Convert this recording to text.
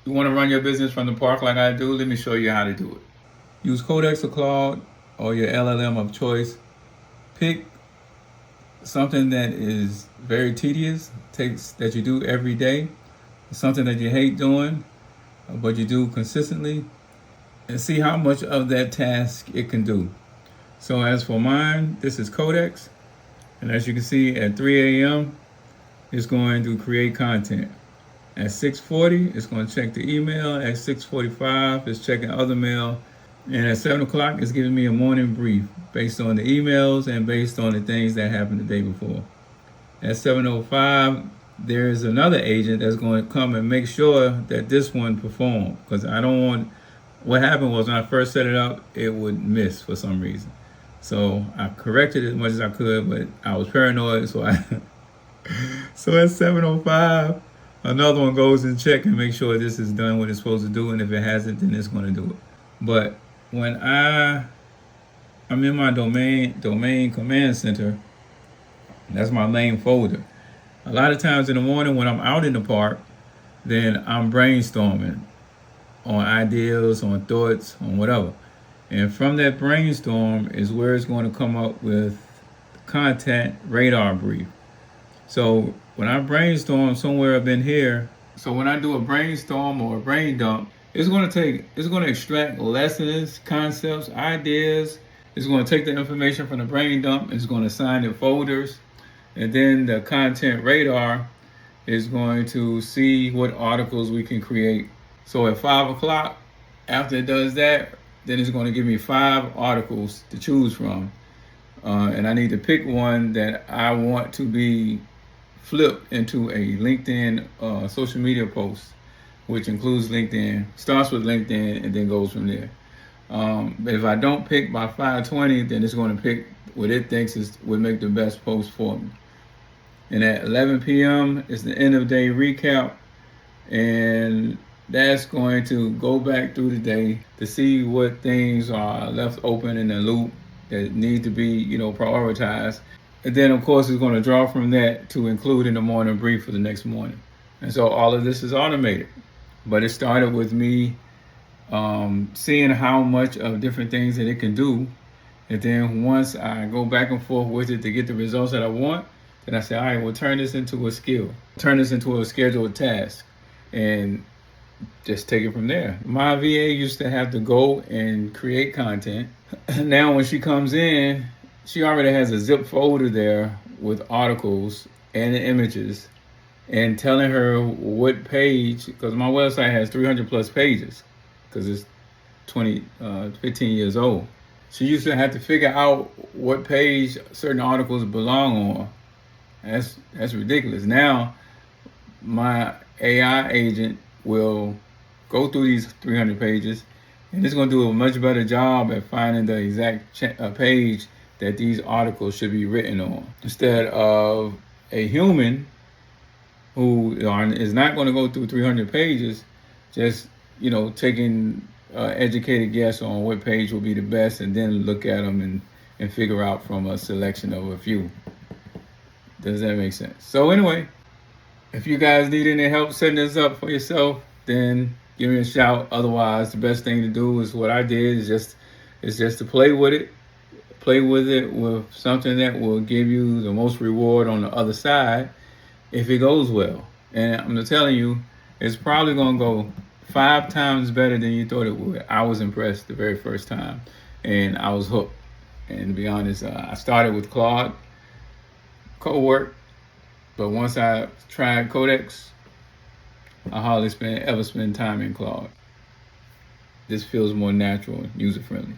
You want to run your business from the park like I do? Let me show you how to do it. Use Codex or Claude or your LLM of choice. Pick something that is very tedious, takes that you do every day, something that you hate doing, but you do consistently, and see how much of that task it can do. So as for mine, this is Codex, and as you can see at 3 a.m., it's going to create content. At 6:40, it's going to check the email. At 6:45, it's checking other mail. And at 7 o'clock, it's giving me a morning brief based on the emails and based on the things that happened the day before. At 7:05, there's another agent that's going to come and make sure that this one performed. Because I don't want, what happened was when I first set it up, it would miss for some reason. So I corrected it as much as I could, but I was paranoid, so so at 7:05, another one goes and check and make sure this is done what it's supposed to do, and if it hasn't, then it's going to do it. But when I'm in my domain command center, that's my main folder. A lot of times in the morning when I'm out in the park, then I'm brainstorming on ideas, on thoughts, on whatever. And from that brainstorm is where it's going to come up with content radar brief. So when I brainstorm somewhere up in here, so when I do a brainstorm or a brain dump, it's going to extract lessons, concepts, ideas. It's going to take the information from the brain dump. It's going to assign it folders. And then the content radar is going to see what articles we can create. So at 5 o'clock, after it does that, then it's going to give me 5 articles to choose from. And I need to pick one that I want to be flipped into a LinkedIn social media post, which includes LinkedIn, starts with LinkedIn, and then goes from there. But if I don't pick by 5:20, then it's going to pick what it thinks would make the best post for me. And at 11 p.m. is the end of day recap, and that's going to go back through the day to see what things are left open in the loop that need to be, prioritized. And then, of course, it's going to draw from that to include in the morning brief for the next morning. And so all of this is automated. But it started with me seeing how much of different things that it can do. And then once I go back and forth with it to get the results that I want, then I say, all right, we'll turn this into a skill. Turn this into a scheduled task. And just take it from there. My VA used to have to go and create content. Now when she comes in, she already has a zip folder there with articles and images and telling her what page, because my website has 300 plus pages because it's 15 years old. She used to have to figure out what page certain articles belong on. That's ridiculous. Now my AI agent will go through these 300 pages, and it's going to do a much better job at finding the exact page that these articles should be written on, instead of a human who is not going to go through 300 pages, just taking educated guess on what page will be the best, and then look at them and figure out from a selection of a few. Does that make sense? So anyway, if you guys need any help setting this up for yourself, then give me a shout. Otherwise, the best thing to do is what I did is just to play with it with something that will give you the most reward on the other side if it goes well. And I'm telling you, it's probably going to go 5 times better than you thought it would. I was impressed the very first time, and I was hooked. And to be honest, I started with Claude, co-work, but once I tried Codex, I hardly ever spend time in Claude. This feels more natural and user-friendly.